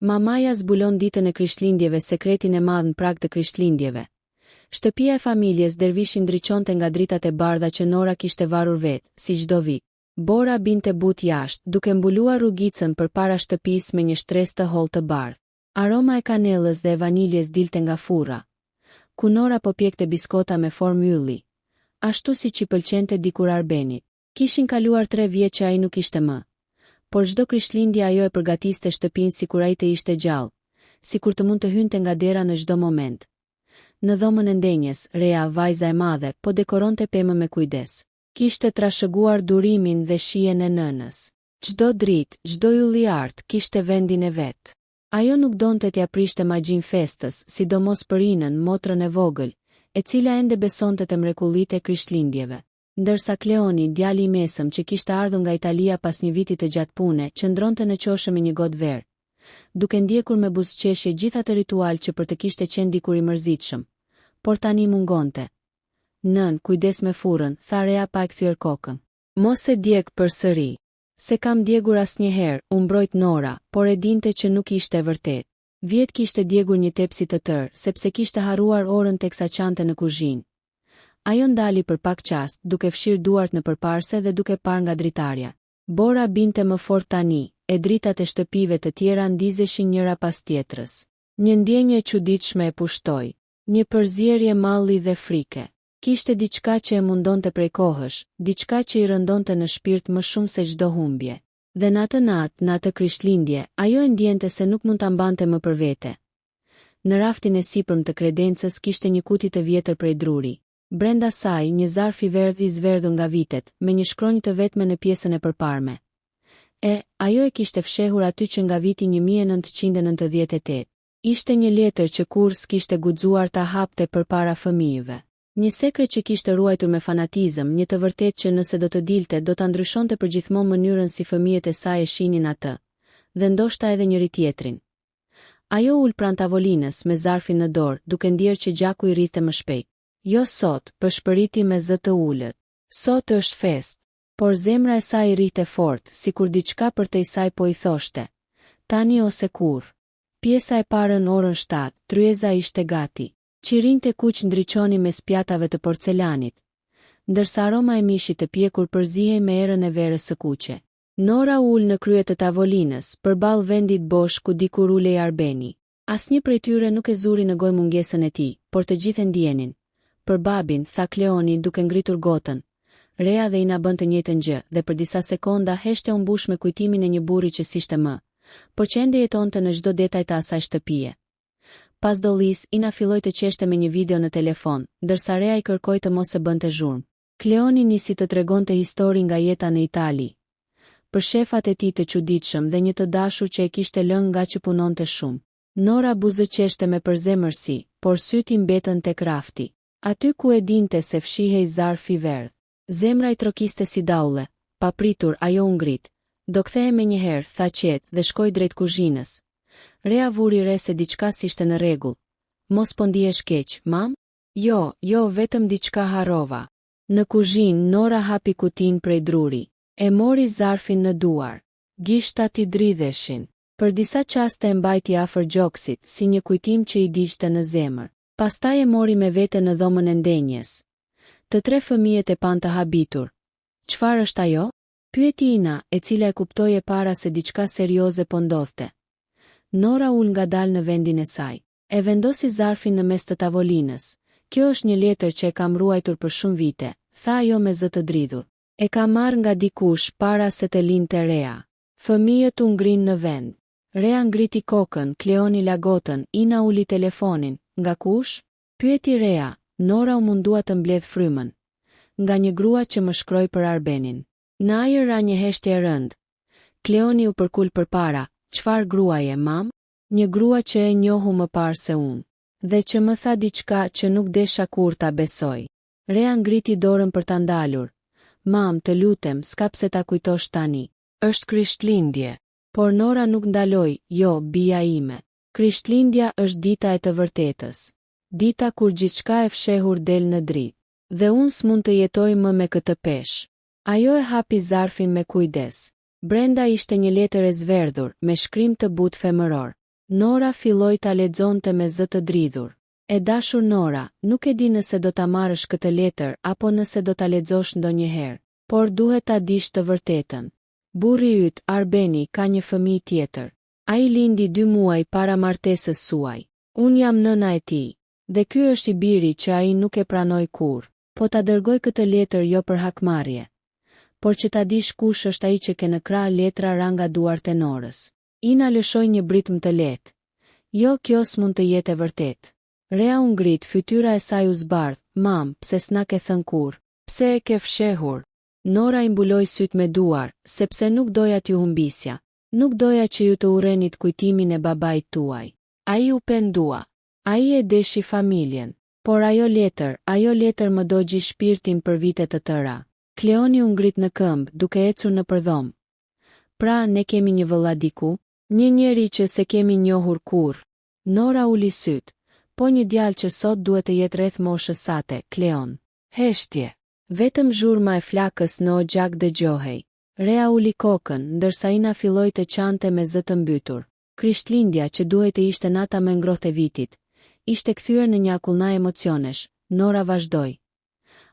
Mamaja zbulon ditën e Krishtlindjeve, sekretin e madh në prag të Krishtlindjeve. Shtëpia e familjes Dervishi ndriçonte nga dritat e bardha që Nora kishte varur vetë, si çdo vit. Bora binte but jashtë, duke mbuluar rrugicën përpara shtëpisë me një shtresë të hollë të bardhë. Aroma e kanellës dhe e vaniljes dilte nga furra, ku Nora po pjekte biskota me formë ylli, ashtu siç i pëlqente dikur Arbenit. Kishin kaluar 3 vjet që ai nuk ishte më, por çdo Krishtlindje ajo e përgatiste shtëpinë sikur ai të ishte gjallë, sikur të mund të hynte nga dera në çdo moment. Në dhomën e ndenjes, Rea, vajza e madhe, po dekoronte pemën me kujdes. Kishte trashëguar durimin dhe shijen e nënës. Çdo dritë, çdo ylli i artë kishte vendin e vet. Ajo nuk donte t'ia prishte magjin festës, sidomos për Inën, motrën e vogël, e cila ende besonte te mrekullitë e Krishtlindjeve. Ndërsa Kleoni, djali i mesëm që kishte ardhur nga Italia pas një viti të gjatë pune, qëndronte në qoshe me një gotë verë, duke ndjekur me buzëqeshje gjithë atë ritual që për të kishte qenë dikur i mërzitshëm, por tani mungonte. Nën, kujdes me furrën, tha Rea pa e kthyer kokën. Mos e djeg përsëri. Se kam djegur asnjëherë, u mbrojt Nora, por e dinte që nuk ishte e vërtet. Vjet kishte djegur një tepsi të tërë, sepse kishte harruar orën teksa qante në kuzhinë. Ajo ndali për pak çast, duke fshirë duart në përparse dhe duke parë nga dritarja. Bora binte më fort tani, e dritat e shtëpive të tjera ndizeshin njëra pas tjetrës. Një ndjenjë e çuditshme e pushtoi, një përzierje malli dhe frike. Kishte diçka që e mundonte prej kohësh, diçka që i rëndonte në shpirt më shumë se çdo humbje. Dhe në atë natë, në atë Krishtlindje, ajo e ndjente se nuk mund ta mbante më për vete. Në raftin e sipërm të kredencës kishte një kuti të vjetër prej druri. Brenda saj një zarf i verdh i zverdhur nga vitet, me një shkronjë të vetme në pjesën e përparme. Ajo e kishte fshehur aty që nga viti 1998. Ishte një letër që kurrë s'kishte guxuar ta hapte përpara fëmijëve. Një sekret që kishte ruajtur me fanatizëm, një të vërtet që nëse do të dilte do ta ndryshonte përgjithmonë mënyrën si fëmijët e saj e shihnin atë, dhe ndoshta edhe njëri tjetrin. Ajo ul pranë tavolinës me zarfin në dorë, duke ndjerë që gjaku i rrithte më shpejt. Jo sot, përshpëriti me zë të ulët. Sot është fest. Por zemra e saj i rrihte fort, sikur diçka për te i saj po i thoshte. Tani ose kur. Pjesa e parë në orën 7, tryeza ishte gati. Qirinjtë e kuq ndriçoni mes pjatave të porcelanit, ndërsa aroma e mishit të pjekur përzihej me erën e verës së kuqe. Nora ul në krye të tavolinës, përballë vendit bosh ku dikur ulej Arbeni. Asnjë prej tyre nuk e zuri në gojë mungesën e tij, por të gjithë e ndjenin. Për babin, tha Kleoni duke ngritur gotën. Rea dhe Ina bën të njëjtën gjë, dhe për disa sekonda heshte u mbush me kujtimin e një burri që s'ishte më, por që ende jetonte në çdo detaj të asaj shtëpie. Pas dollis, Ina filloi të qeshte me një video në telefon, ndërsa Rea i kërkoi të mos e bënte zhurmë. Kleoni nisi të tregonte histori nga jeta në Itali, për shefat e tij të çuditshëm dhe një të dashur që e kishte lënë nga që punonte shumë. Nora buzëqeshte me përzemërsi, por syti i mbetën tek rafti, aty ku e dinte se fshihej zarfi i verdh. Zemra i trokiste si daulle, papritur ajo u ngrit. Do kthehem menjëherë, tha qetë dhe shkoi drejt kuzhinës. Rea vuri re se diçka s'ishte në rregull. Mos po ndihesh keq, mam? Jo, vetëm diçka harrova. Në kuzhinë Nora hapi kutin prej druri. E mori zarfin në duar. Gishtat i dridheshin. Për disa qaste e mbajti afër gjoksit, si një kujtim që i diqte në zemër. Pastaj e mori me vete në dhomën e ndenjes. Të 3 fëmijët e pan të habitur. Çfarë është ajo? Pyeti Ina, e cila e kuptoi e para se diçka serioze po ndodhte. Nora ul ngadalë në vendin e saj. E vendosi zarfin në mes të tavolinës. Kjo është një letër që e kam ruajtur për shumë vite, tha ajo me zë të dridhur. E kam marrë nga dikush para se të lindte Rea. Fëmijët u ngrinë në vend. Rea ngriti kokën, Kleoni la gotën, Ina uli telefonin. Nga kush? Pyeti Rea. Nora u mundua të mbledh frymën. Nga një grua që më shkroi për Arbenin. Në ajër ra një heshtje e rëndë. Kleoni u përkul përpara. Çfarë gruaje, mam? Një grua që e njohu më parë se unë. Dhe që më tha diçka që nuk desha kur ta besoj. Rea ngriti dorën për ta ndalur. Mam, të lutem, s'ka pse ta kujtosh tani. Është Krishtlindje. Por Nora nuk ndaloi, jo, bija ime. Krishtlindja është dita e të vërtetës. Dita kur gjithçka e fshehur del në dritë. Dhe unë s'mund të jetoj më me këtë peshë. Ajo e hapi zarfin me kujdes. Brenda ishte një letër e zverdhur, me shkrim të butë femëror. Nora filloi ta lexonte me zë të dridhur. E dashur Nora, nuk e di nëse do ta marrësh këtë letër apo nëse do ta lexosh ndonjëherë, por duhet ta dish të vërtetën. Burri yt, Arbeni, ka një fëmijë tjetër. Ai lindi 2 muaj para martesës suaj. Unë jam nëna e tij. Dhe ky është i biri që ai nuk e pranoi kurrë. Po ta dërgoj këtë letër jo për hakmarrje, por që ta dish kush është ai që ke në krah. Letra ra nga duart e Norës. Ina lëshoi një britm të lehtë. Jo, kjo s'mund të jetë e vërtetë. Rea u ngrit, fytyra e saj u zbardh. Mam, pse s'na ke thënë kurrë? Pse e ke fshehur? Nora i mbuloi syt me duar, sepse nuk doja t'ju humbisja. Nuk doja që ju të urrenit kujtimin e babait tuaj. Ai u pendua. Ai e deshi familjen. Por ajo letër më dogji shpirtin për vite të tëra. Kleoni u ngrit në këmbë, duke ecur në përdhom. Pra, ne kemi një vëlla diku? Një njeri që se kemi njohur kurrë. Nora uli syt. Po një djalë që sot duhet të jetë rreth moshës sate, Kleon. Heshtje. Vetëm zhurma e flakës në ogjak dëgjohej. Rea uli kokën, ndërsa Ina filloi të qante me zë të mbytur. Krishtlindja, që duhej të ishte nata më ngrohtë e vitit, ishte kthyer në një akullna emocionesh. Nora vazhdoi.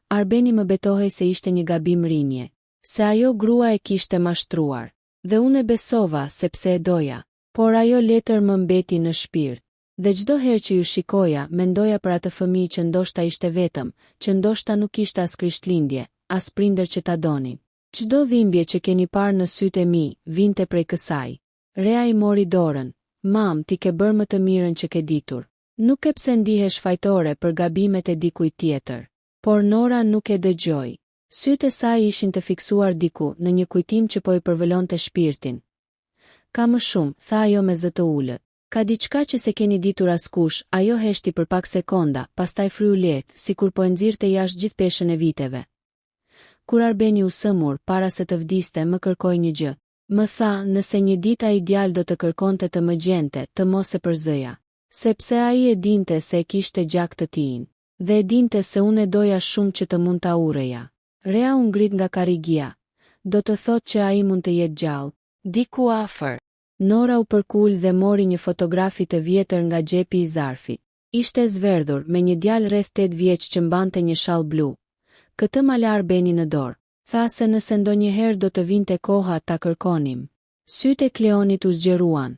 Arbeni më betohej se ishte një gabim rinje, se ajo grua e kishte mashtruar. Dhe unë e besova sepse e doja, por ajo letër më mbeti në shpirt. Dhe çdo herë që ju shikoja, mendoja për atë fëmijë që ndoshta ishte vetëm, që ndoshta nuk ishte as krishtlindje, as prindër që ta donin. Çdo dhimbje që keni parë në sytë e mi, vinte prej kësaj. Rea i mori dorën. Mam, ti ke bërë më të mirën që ke ditur. Nuk e pse ndihesh fajtore për gabimet e dikujt tjetër. Por Nora nuk e dëgjoi. Sytë e saj ishin të fiksuar diku, në një kujtim që po i përvelonte shpirtin. Ka më shumë, tha ajo me zë të ulët. Ka diçka që se keni ditur askush, ajo heshti për pak sekonda, pastaj fryu lehtë, sikur po e nxirrte jashtë gjithë peshën e viteve. Kur Arbeni u sëmur, para se të vdiste, më kërkoi një gjë. Më tha, nëse një ditë ai djalë do të kërkonte të më gjente, të mos e përzëja. Sepse ai e dinte se e kishte gjak të tijin. Dhe e dinte se unë e doja shumë që të mund ta urreja. Rea u ngrit nga karrigia. Do të thotë që ai mund të jetë gjallë. Diku afër. Nora u përkul dhe mori një fotografi të vjetër nga xhepi i zarfit. Ishte zverdhur, me një djalë rreth 8 vjeç që mbante një shall blu. Këtë ma la Arbeni në dorë. Tha se nëse ndonjëherë do të vinte koha ta kërkonim. Sytë e Kleonit u zgjeruan.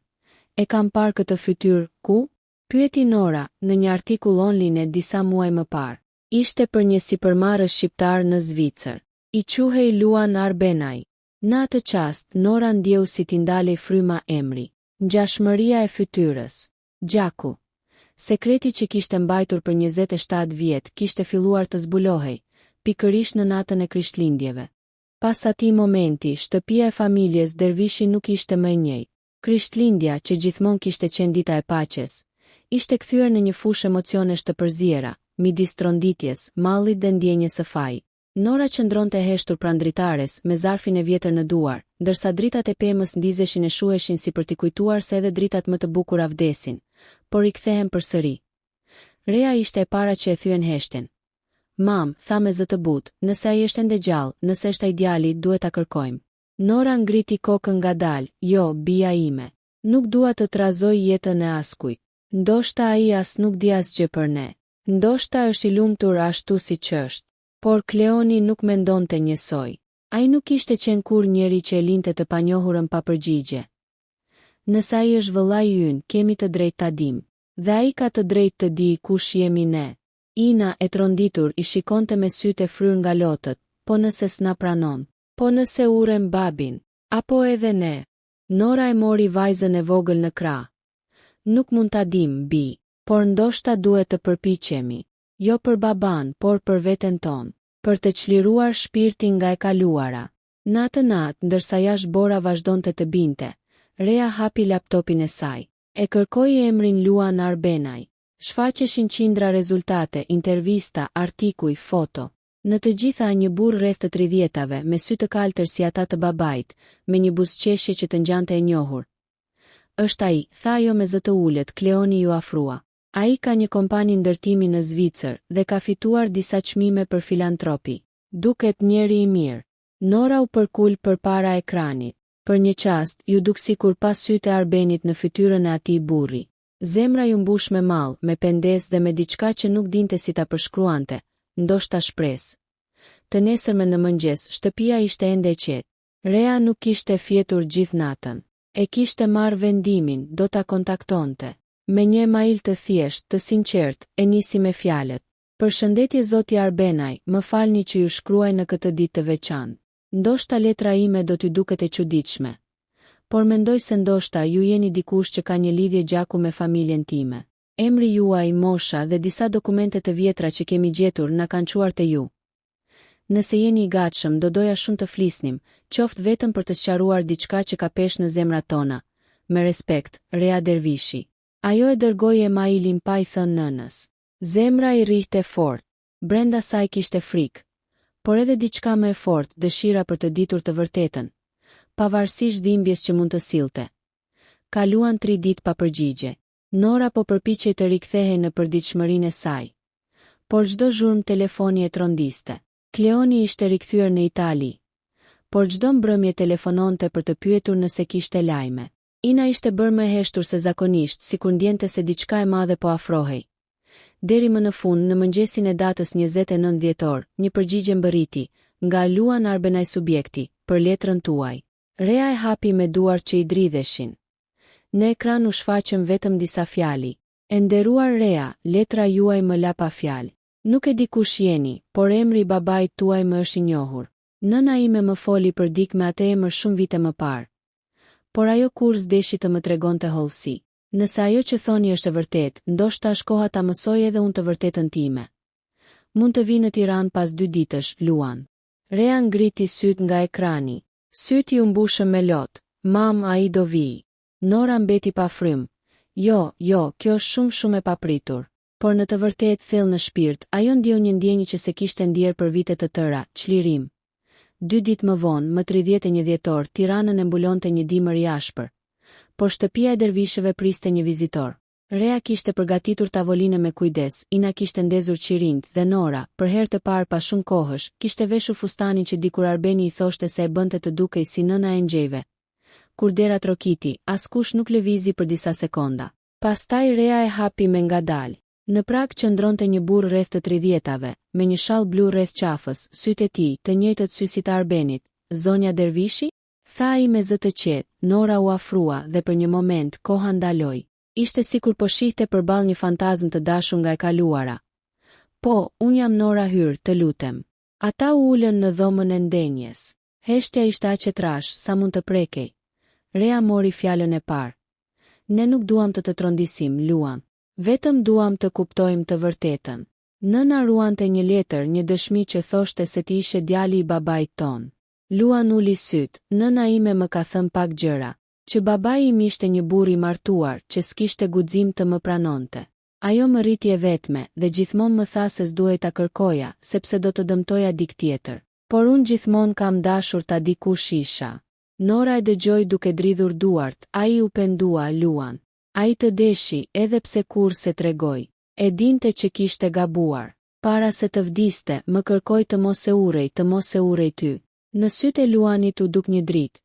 E kam parë këtë fytyrë, ku? Pyeti Nora, në një artikull online disa muaj më parë. Ishte për një sipërmarrës shqiptar në Zvicër. I quhej Luan Arbenaj. Në atë qast, Nora ndjeu si t'i ndalej fryma emri. Ngjashmëria e fytyrës. Gjaku. Sekreti që kishte mbajtur për 27 vjet kishte filluar të zbulohej, pikërisht në natën e Krishtlindjeve. Pas atij momenti, shtëpia e familjes Dervishi nuk ishte më e njëjtë. Krishtlindja, që gjithmonë kishte qenë dita e paqes, ishte kthyer në një fushë emocionesh të përziera, midis tronditjes, mallit dhe ndjenjes së faj. Nora qëndronte e heshtur pranë dritares, me zarfin e vjetër në duar, ndërsa dritat e pemës ndizeshin e shuheshin si për t'i kujtuar se edhe dritat më të bukura vdesin, por i kthehen përsëri. Rea ishte e para që e thyen heshtin. Mam, tha me zë të butë, nëse ai është ende gjallë, nëse është ai djali, duhet ta kërkojmë. Nora ngriti kokën ngadalë. Jo, bija ime. Nuk dua të trazoj jetën e askujt. Ndoshta ai as nuk di asgjë për ne. Ndoshta është i lumtur ashtu siç është. Por Kleoni nuk mendonte njësoj. Ai nuk ishte qenë kur njeri që e linte të panjohurën pa përgjigje. Nëse ai është vëllai ynë, kemi të drejtë ta dim. Dhe ai ka të drejtë të di kush jemi ne. Ina, e tronditur, i shikonte me sytë e fryrë nga lotët. Po nëse s'na pranon. Po nëse urem babin. Apo edhe ne. Nora e mori vajzën e vogël në krah. Nuk mund ta dim, bi. Por ndoshta duhet të përpiqemi. Jo për baban, por për veten tonë. Për të çliruar shpirtin nga e kaluara. Në atë natë, ndërsa jashtë Bora vazhdonte të binte, Rea hapi laptopin e saj. E kërkoi emrin Luan Arbenaj. Shfaqeshin qindra rezultate, intervista, artikuj, foto. Në të gjitha një burr rreth të 30-tave, me sy të kaltër si ata të babait, me një buzëqeshje që të ngjante e njohur. Është ai, tha ajo me zë të ulët. Kleoni ju afrua. Ai ka një kompani ndërtimi në Zvicër dhe ka fituar disa çmime për filantropi. Duket njeri i mirë. Nora u përkul përpara ekranit. Për një qast, ju duk sikur pas sytë e Arbenit në fytyrën e atij burri. Zemra ju mbush me mall, me pendes dhe me diçka që nuk dinte si ta përshkruante, ndoshta shpresë. Të nesërme në mëngjes, shtëpia ishte ende e qetë. Rea nuk kishte fjetur gjithë natën. E kishte marrë vendimin, do ta kontaktonte. Me një email të thjesht, të sinqert, e nisi me fjalët. Përshëndetje zoti Arbenaj, më falni që ju shkruaj në këtë ditë të veçantë. Ndoshta letra ime do t'ju duket e çuditshme. Por mendoj se ndoshta ju jeni dikush që ka një lidhje gjaku me familjen time. Emri juaj, mosha dhe disa dokumente të vjetra që kemi gjetur na kanë çuar te ju. Nëse jeni i gatshëm, do doja shumë të flisnim, qoftë vetëm për të sqaruar diçka që ka peshë në zemrat tona. Me respekt, Rea Dervishi. Ajo e dërgoi emailin pa i thënë nënës. Zemra i rrihte fort. Brenda saj kishte frikë, por edhe diçka më e fortë, dëshira për të ditur të vërtetën, pavarësisht dhimbjes që mund të sillte. Kaluan 3 ditë pa përgjigje. Nora po përpiqej të rikthehej në përditshmërinë e saj. Por çdo zhurmë telefoni e trondiste. Kleoni ishte rikthyer në Itali, por çdo mbrëmje telefononte për të pyetur nëse kishte lajme. Ina ishte bërë më e heshtur se zakonisht, sikur ndjente se diçka e madhe po afrohej. Deri më në fund, në mëngjesin e datës 29 dhjetor, një përgjigje mbërriti, nga Luan Arbenaj subjekti, për letrën tuaj. Rea e hapi me duar që i dridheshin. Në ekran u shfaqën vetëm disa fjali. E nderuar Rea, letra juaj më la pa fjalë. Nuk e di kush jeni, por emri i babait tuaj më është i njohur. Nëna ime më foli për dik me atë emër shumë vite më parë. Por ajo kur s'deshi të më tregonte hollësi. Nëse ajo që thoni është e vërtet, ndoshta është koha ta mësoj edhe unë të vërtetën time. Mund të vi në Tiranë pas 2 ditësh, Luan. Rea ngriti syt nga ekrani. Syti u mbushën me lot. Mam, ai do vi. Nora mbeti pa frym. Jo, kjo është shumë e papritur. Por në të vërtetë thellë në shpirt, ajo ndjeu një ndjenjë që se kishte ndjer për vite të tëra, çlirim. 2 ditë më vonë, më 31 dhjetor, Tiranën e mbulonte një dimër i ashpër. Por shtëpia e dervishëve priste një vizitor. Rea kishte përgatitur tavolinën me kujdes, Ina kishte ndezur qirinjt dhe Nora, për herë të parë pas shumë kohësh, kishte veshur fustanin që dikur Arbeni i thoshte se e bënte të dukej si nëna e ngjejve. Kur dera trokiti, askush nuk lëvizi për disa sekonda. Pastaj Rea e hapi me ngadalë. Në prag qëndronte një burr rreth të 30-tave, me një shall blu rreth qafës, sytë e tij të njëjtët sy si të Arbenit. Zonja Dervishi? Tha ai me zë të qetë. Nora u afrua dhe për një moment koha ndaloi. Ishte sikur po shihte përballë një fantazm të dashur nga e kaluara. Po, unë jam Nora Hyr, të lutem. Ata u ulën në dhomën e ndenjes. Heshtja ishte aq e trash sa mund të prekej. Rea mori fjalën e parë. Ne nuk duam të trondisim, Luan. Vetëm duam të kuptojmë të vërtetën. Nëna ruante një letër, një dëshmi që thoshte se ti ishe djali i babait ton. Luan uli syt, nëna ime më ka thënë pak gjëra, që babai im ishte një burr i martuar, që s'kishte guxim të më pranonte. Ajo më rriti e vetme dhe gjithmonë më tha se s'duhej ta kërkoja, sepse do të dëmtoja dik tjetër. Por unë gjithmonë kam dashur ta di kush isha. Nora e dëgjoi duke dridhur duart, ai u pendua, Luan. Ai të deshi, edhe pse kur se tregoj. E dinte që kishte gabuar. Para se të vdiste, më kërkoi të mos e urej ty. Në sytë e Luanit u duk një dritë.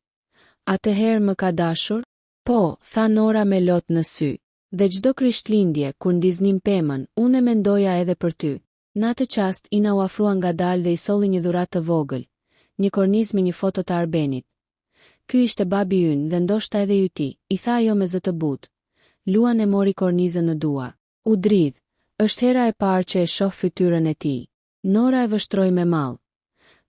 Atëherë më ka dashur? Po, tha Nora me lot në sy. Dhe çdo Krishtlindje, kur ndiznim pemën, unë e mendoja edhe për ty. Në atë qast, Ina u afrua ngadalë dhe i solli një dhuratë të vogël. Një kornizë me një foto të Arbenit. Ky ishte babi ynë dhe ndoshta edhe ju ti, i tha ajo me zë të butë. Luan e mori kornizën në duar. U dridh, është hera e parë që e shoh fytyrën e tij. Nora e vështroi me mall.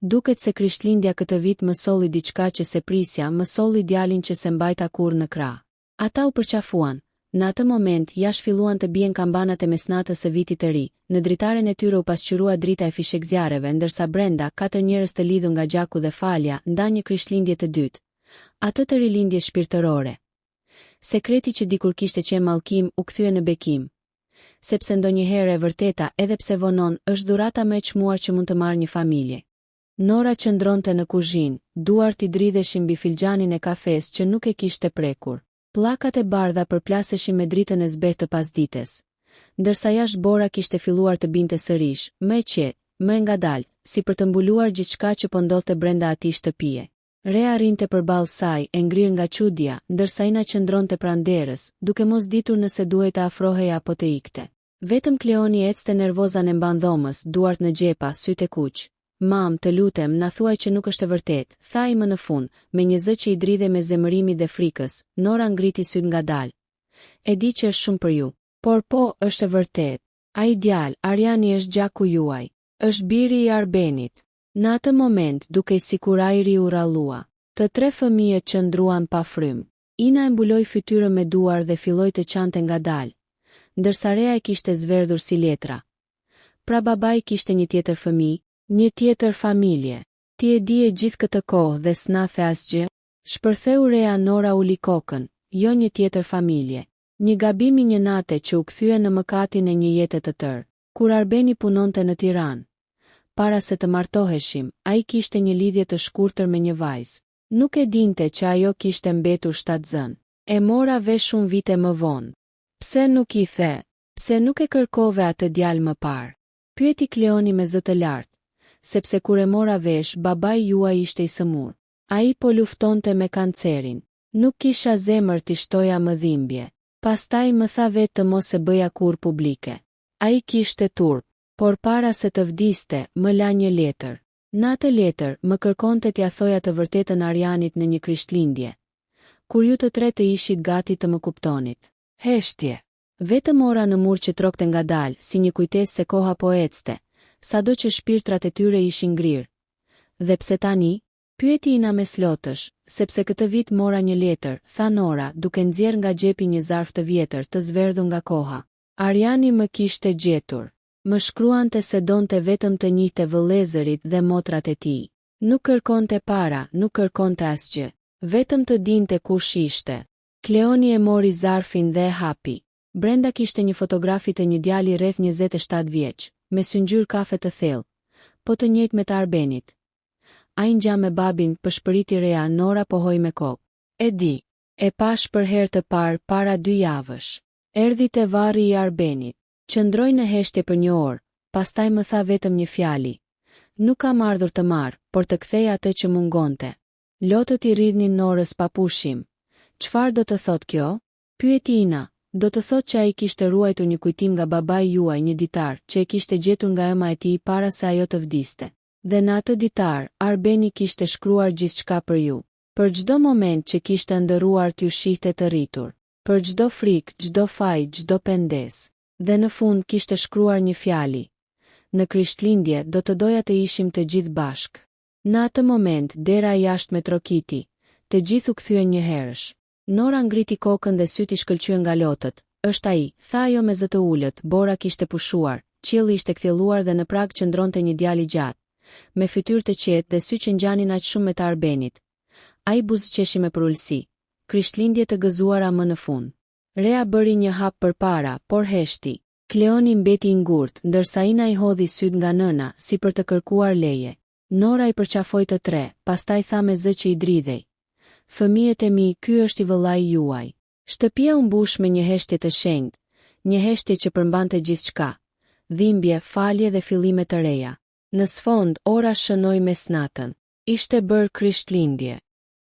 Duket se Krishtlindja këtë vit më solli diçka që se prisja, më solli djalin që se mbajta kurrë në krah. Ata u përqafuan. Në atë moment, jashtë filluan të bien kambanat e mesnatës së vitit të ri. Në dritaren e tyre u pasqyrua drita e fishekzjarëve, ndërsa brenda 4 njerëz të lidhur nga gjaku dhe falja ndan një Krishtlindje të dytë. Atë të rilindje shpirtërore. Sekreti që dikur kishte qenë mallkim u kthye në bekim. Sepse ndonjëherë e vërteta, edhe pse vonon, është dhurata më e çmuar që mund të marrë një familje. Nora qëndronte në kuzhinë, duart i dridheshin mbi filxhanin e kafes që nuk e kishte prekur. Pllakat e bardha përplaseshin me dritën e zbehtë të pasdites. Ndërsa jashtë bora kishte filluar të binte sërish, më e qetë, më e ngadalë, si për të mbuluar gjithçka që po ndodhte brenda atij shtëpie. Rea rinte përballë saj, e ngrirë nga çuditja, ndërsa Ina qëndronte pranderës, duke mos ditur nëse duhej të afrohej apo të ikte. Vetëm Kleoni ecte nervozan e mban dhomës, duart në xhepa, sytë e kuq. Mam, të lutem, na thuaj që nuk është e vërtet, tha i më në fund, me një zë që i dridhe me zemërimi dhe frikës. Nora ngriti sytë ngadalë. E di që është shumë për ju. Por po, është e vërtet. Ai djalë, Arjani është gjaku juaj. Është biri i Arbenit. Në atë moment, duke sikur ajri u rrallua, të 3 fëmijët qëndruan pa frym. Ina e mbuloi fytyrën me duar dhe filloi të qante ngadalë, ndërsa Rea e kishte zverdhur si letra. Pra babai kishte një tjetër fëmijë, një tjetër familje. Ti e di e gjithë këtë kohë dhe s'na the asgjë? Shpërtheu Rea. Nora uli kokën. Jo një tjetër familje. Një gabim i një nate që u kthye në mëkatin e një jete të tërë. Kur Arbeni punonte në Tiranë, para se të martoheshim, ai kishte një lidhje të shkurtër me një vajzë. Nuk e dinte që ajo kishte mbetur shtatzën. E mora vesh shumë vite më vonë. Pse nuk i the? Pse nuk e kërkove atë djalë më parë? Pyeti Kleoni me zë të lartë. Sepse kur e mora vesh, babai juaj ishte i sëmur. Ai po luftonte me kancerin. Nuk kisha zemër t'i shtoja më dhimbje. Pastaj më tha vetë të mos e bëja kur publike. Ai kishte turp, por para se të vdiste, më la një letër. Në atë letër, më kërkonte t'ja thoja të vërtetën Arjanit në një krishtlindje. Kur ju të 3 të ishit gati të më kuptonit. Heshtje. Vetëm ora në mur që trokte ngadalë, si një kujtesë se koha po ecte, sado që shpirtrat e tyre ishin ngrirë. Dhe pse tani? Pyeti Ina me slotësh, sepse këtë vit mora një letër, tha Nora, duke nxjerrë nga xhepi një zarf të vjetër të zverdhur nga koha. Arjani më kishte gjetur. Më shkruante se donte vetëm të njihte vëllezërit dhe motrat e tij. Nuk kërkonte para, nuk kërkonte asgjë. Vetëm të dinte kush ishte. Kleoni e mori zarfin dhe e hapi. Brenda kishte një fotografi të një djali rreth 27 vjeç, me syngjyrë kafe të thellë, po të njëjtë me të Arbenit. Ai ngja me babin, pëshpëriti Rea. Nora pohoi me kokë. E di. E pash për herë të parë para 2 javësh. Erdhi te varri i Arbenit. Qëndroi në heshtje për 1 orë, pastaj më tha vetëm një fjali. Nuk kam ardhur të marr, por të kthej atë që mungonte. Lotët i rridhnin Norës pa pushim. Çfarë do të thot kjo? Pyeti Ina. Do të thot që ai kishte ruajtur një kujtim nga babai juaj, një ditar që e kishte gjetur nga ema e tij para se ajo të vdiste. Dhe në atë ditar, Arbeni kishte shkruar gjithçka për ju. Për çdo moment që kishte ndëruar t'ju shihte të rritur. Për çdo frikë, çdo faj, çdo pendes. Dhe në fund kishte shkruar një fjali. Në Krishtlindje do të doja të ishim të gjithë bashk. Në atë moment, dera jashtë me trokiti. Të gjithë u kthyen një herësh. Nora ngriti kokën dhe syti shkëlqyen nga lotët. Është ai, tha ajo me zë të ulët. Bora kishte pushuar, qielli ishte kthjelluar dhe në prag qëndronte një djalë i gjatë, me fytyrë të qetë dhe sy që ngjanin aq shumë me të Arbenit. Ai buzëqeshi me përulësi. Krishtlindje të gëzuara më në fund. Rea bëri një hap përpara, por heshti. Kleoni mbeti i ngurtë, ndërsa Ina i hodhi syt nga nëna, si për të kërkuar leje. Nora i përqafoi të 3, pastaj tha me zë që i dridhej. Fëmijët e mi, ky është i vëllai juaj. Shtëpia u mbush me një heshtje të shenjtë, një heshtje që përmbante gjithçka. Dhimbje, falje dhe fillime të reja. Në sfond, ora shënoi mesnatën. Ishte bërë Krishtlindje.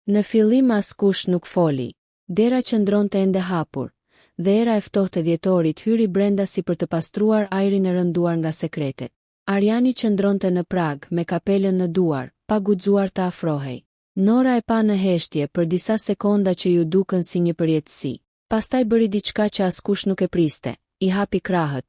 Në fillim askush nuk foli. Dera qëndronte ende hapur, dhe era e ftohtë e dhjetorit hyri brenda si për të pastruar ajrin e rënduar nga sekretet. Arjani qëndronte në prag me kapelen në duar, pa guxuar të afrohej. Nora e pa në heshtje për disa sekonda që ju dukën si një përjetësi. Pastaj bëri diçka që askush nuk e priste, i hapi krahët.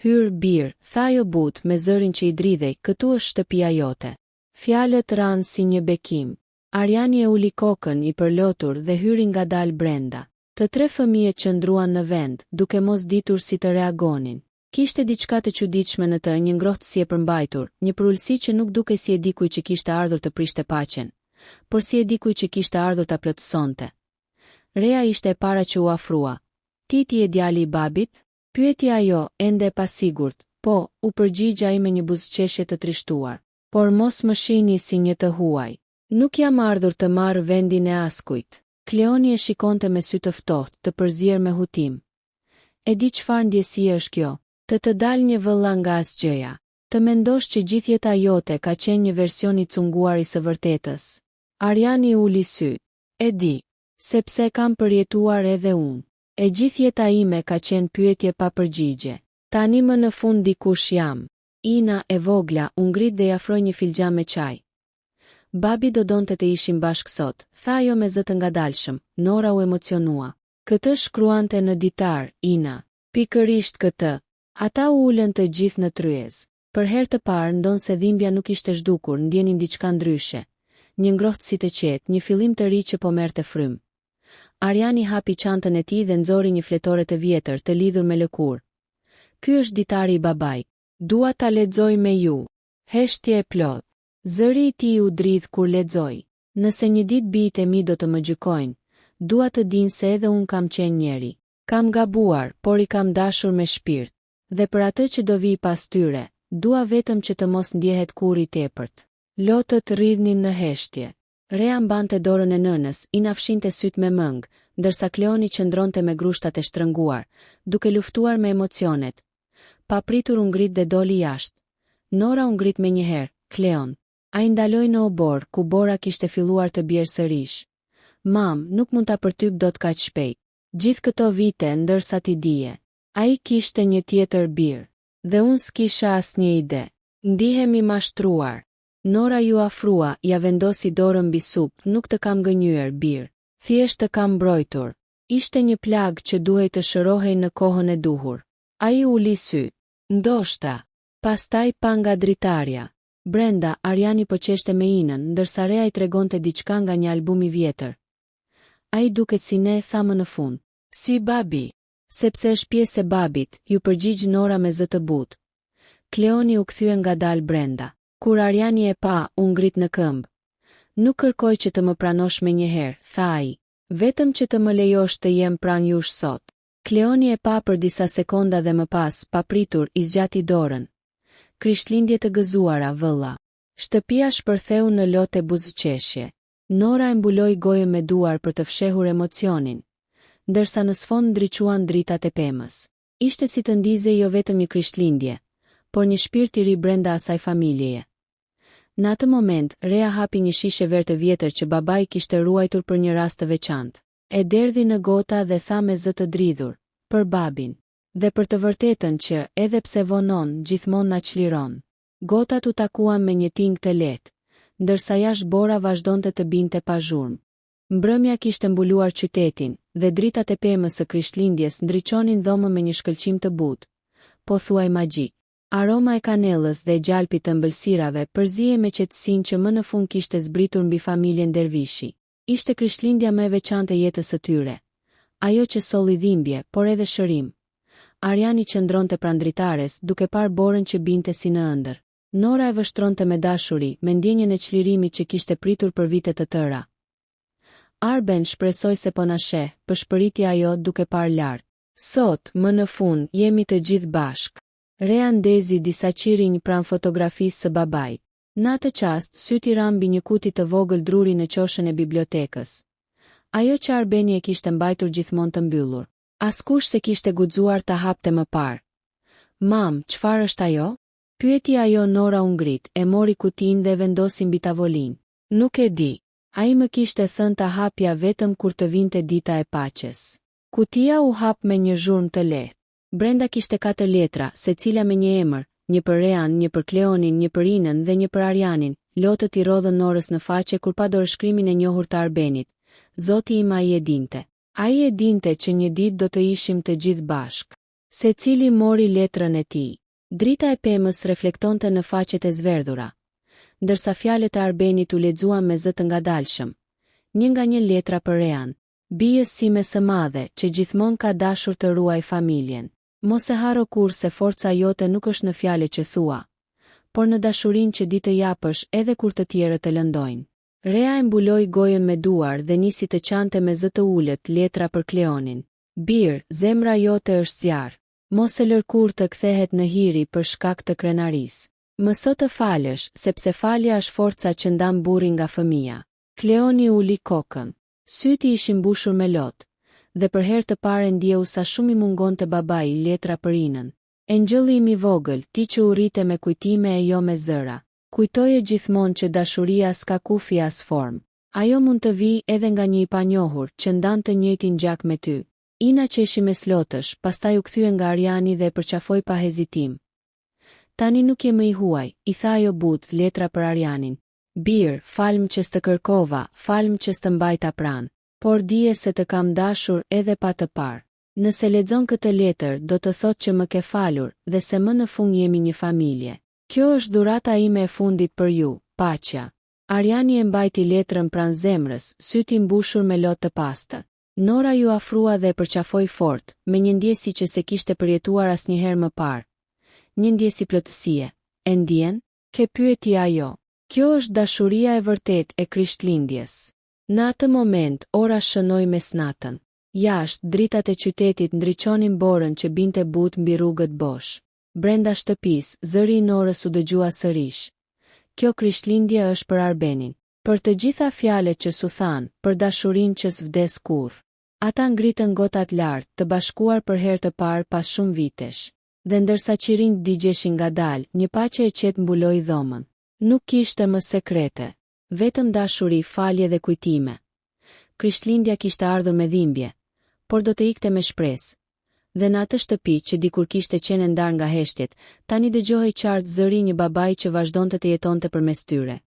Hyr bir, tha ajo butë me zërin që i dridhej, këtu është shtëpia jote. Fjalët ranë si një bekim. Arjani e uli kokën i përlotur dhe hyri ngadalë brenda. Të 3 fëmijët qëndruan në vend, duke mos ditur si të reagonin. Kishte diçka të çuditshme në të, një ngrohtësi e përmbajtur, një përulësi që nuk dukej si e dikuj që kishte ardhur të prishte paqen, por si e dikuj që kishte ardhur ta plotësonte. Rea ishte e para që u afrua. Ti e djali i babit? Pyeti ajo, ende e pasigurt. Po, u përgjigja ai me një buzëqeshje të trishtuar. Por mos më shihni si një të huaj. Nuk jam ardhur të marr vendin e askujt. Kleoni e shikonte me sy të ftohtë, të përzier me hutim. E di çfarë ndjesie është kjo? Të dalë një vëlla nga asgjëja. Të mendosh që gjithë jeta jote ka qenë një version i cunguar i së vërtetës. Ariani uli sy. E di, sepse kam përjetuar edhe unë. E gjithë jeta ime ka qenë pyetje pa përgjigje. Tani më në fund dikush jam. Ina e vogla u ngrit dhe i afroi një filxhan me çaj. Babi do donte të ishim bashkë sot, tha ajo me zë të ngadalshëm. Nora u emocionua. Këtë shkruante në ditar, Ina. Pikërisht këtë. Ata u ulën të gjithë në tryez. Për herë të parë ndon se dhimbja nuk ishte zhdukur, ndjenin diçka ndryshe. Një ngrohtësi të qetë, një fillim të ri që po merrte frym. Ariani hapi çantën e tij dhe nxori një fletore të vjetër të lidhur me lëkurë. Ky është ditari i babait. Dua ta lexoj me ju. Heshtje e plot. Zëri i tij u dridh kur lexoi. Nëse një ditë bijtë e mi do të më gjykojnë, dua të dinë se edhe unë kam qenë njeri. Kam gabuar, por i kam dashur me shpirt. Dhe për atë që do vi pas tyre, dua vetëm që të mos ndjehet kurrë i tepërt. Lotët rridhnin në heshtje. Rea mbante dorën e nënës, i nafshinte syt me mëngë, ndërsa Kleoni qëndronte me grushtat e shtrënguar, duke luftuar me emocionet. Papritur u ngrit dhe doli jashtë. Nora u ngrit menjëherë, Kleon. Ai ndaloi në obor, ku bora kishte filluar të bjerë sërish. Mam, nuk mund ta përtyp dot kaq shpejt. Gjithë këto vite ndërsa ti dije. Ai kishte një tjetër birë. Dhe unë s'kisha asnjë ide. Ndihemi mashtruar. Nora ju afrua, ja vendosi dorën mbi supë, nuk të kam gënjyer, birë. Thjesht të kam mbrojtur. Ishte një plag që duhej të shërohej në kohën e duhur. Ai uli sy. Ndoshta. Pastaj pa nga dritarja. Brenda, Ariani po qeshte me Inën, ndërsa Rea i tregonte diçka nga një album i vjetër. Ai duket si ne, tha më në fund. Si babi. Sepse është pjesë e babit, ju përgjigj Nora me zë të butë. Kleoni u kthye ngadalë Brenda. Kur Ariani e pa, u ngrit në këmbë. Nuk kërkoj që të më pranosh menjëherë, tha ai. Vetëm që të më lejosh të jem pranë jush sot. Kleoni e pa për disa sekonda dhe më pas, papritur, i zgjati dorën. Krishtlindje të gëzuara, vëlla. Shtëpia shpërtheu në lotë buzëqeshje. Nora e mbuloi gojën me duar për të fshehur emocionin, ndërsa në sfond ndriçuan dritat e pemës. Ishte si të ndize jo vetëm një krishtlindje, por një shpirt i ri brenda asaj familjeje. Në atë moment, Rea hapi një shishe verë të vjetër që babai kishte ruajtur për një rast të veçantë. E derdhi në gota dhe tha me zë të dridhur, për babin. Dhe për të vërtetën që, edhe pse vonon, gjithmonë na çliron. Gotat u takuan me një tingë të lehtë, ndërsa jashtë bora vazhdonte të binte pa zhurmë. Mbrëmja kishte mbuluar qytetin, dhe dritat e pemës së Krishtlindjes ndriçonin dhomën me një shkëlqim të butë, po thuaj magjik. Aroma e kanellës dhe e gjalpit të ëmbëlsirave përzije me qetësinë që më në fund kishte zbritur mbi familjen Dervishi. Ishte Krishtlindja më e veçantë e jetës së tyre. Ajo që solli dhimbje, por edhe shërim. Ariani qëndronte pranë dritares, duke parë borën që binte si në ëndër. Nora e vështronte me dashuri, me ndjenjën e çlirimit që kishte pritur për vite të tëra. Arben shpresoi se po na sheh, pëshpëriti ajo duke parë lart. Sot, më në fund, jemi të gjithë bashkë. Rea ndezi disa qirinj pranë fotografisë së babait. Në atë çast, syti ra mbi një kuti të vogël druri në qoshën e bibliotekës. Ajo që Arbeni e kishte mbajtur gjithmonë të mbyllur. Askush se kishte guxuar ta hapte më parë. Mam, çfarë është ajo? Pyeti ajo. Nora u ngrit, e mori kutinë dhe vendosi mbi tavolinë. Nuk e di. Ai më kishte thënë ta hapja vetëm kur të vinte dita e paqes. Kutia u hap me një zhurmë të lehtë. Brenda kishte 4 letra, secila me një emër, një për Rean, një për Kleonin, një për Inën dhe një për Arianin. Lotët i rodhën Norës në faqe kur pa dorëshkrimin e njohur të Arbenit. Zoti im, ai e dinte. Ai e dinte që një ditë do të ishim të gjithë bashkë. Secili mori letrën e tij. Drita e pemës reflektonte në faqet e zverdhura, ndërsa fjalët e Arbenit u lexuan me zë të ngadalshëm. Një nga një letra për Rean. Bijës sime së madhe, që gjithmonë ka dashur të ruaj familjen. Mos e haro kurrë se forca jote nuk është në fjalët që thua, por në dashurinë që di të japësh edhe kur të tjerët të lëndojnë. Rea e mbuloi gojën me duar dhe nisi të qante me zë të ulët letra për Kleonin. Bir, zemra jote është zjarr. Mos e lër kurrë të kthehet në hiri për shkak të krenarisë. Mëso të falësh, sepse falja është forca që ndan burrin nga fëmia. Kleoni uli kokën. Syti ishin mbushur me lot, dhe për herë të parë ndjeu sa shumë i mungonte babai letra për Inën. Engjëlli im i vogël, ti që u rrite me kujtime e jo me zëra. Kujtoje gjithmonë që dashuria s'ka kufi as formë. Ajo mund të vi edhe nga një i panjohur që ndan të njëjtin gjak me ty. Ina qeshi me slotësh, pastaj u kthye nga Ariani dhe e përqafoi pa hezitim. Tani nuk je më i huaj, i tha ajo butë, letra për Arianin. Bir, falm që s'të kërkova, falm që s'të mbajta pranë, por dije se të kam dashur edhe pa të parë. Nëse lexon këtë letër, do të thotë që më ke falur dhe se më në fund jemi një familje. Kjo është dhurata ime e fundit për ju, paqja. Ariani e mbajti letrën pranë zemrës, syti mbushur me lotë të pastër. Nora ju afrua dhe përqafoi fort, me një ndjesi që se kishte përjetuar asnjëherë më parë. Një ndjesi plotësie. E ndjen? Ke pyeti ajo. Kjo është dashuria e vërtet e Krishtlindjes. Në atë moment, ora shënoi mesnatën. Jashtë, dritat e qytetit ndriçonin borën që binte butë mbi rrugët bosh. Brenda shtëpisë, zëri i Norës u dëgjua sërish. Kjo Krishtlindje është për Arbenin. Për të gjitha fjalët që s'u than, për dashurinë që s'vdes kurrë. Ata ngritën gotat lart, të bashkuar për herë të parë pas shumë vitesh. Dhe ndërsa qirinjt digjeshin ngadalë, një paqe e qetë mbuloi dhomën. Nuk kishte më sekrete, vetëm dashuri, falje dhe kujtime. Krishtlindja kishte ardhur me dhimbje, por do të ikte me shpresë. Dhe në atë shtëpi që dikur kishte qenë ndar nga heshtjet, tani dëgjohej qartë zëri një babai që vazhdonte të jetonte përmes tyre.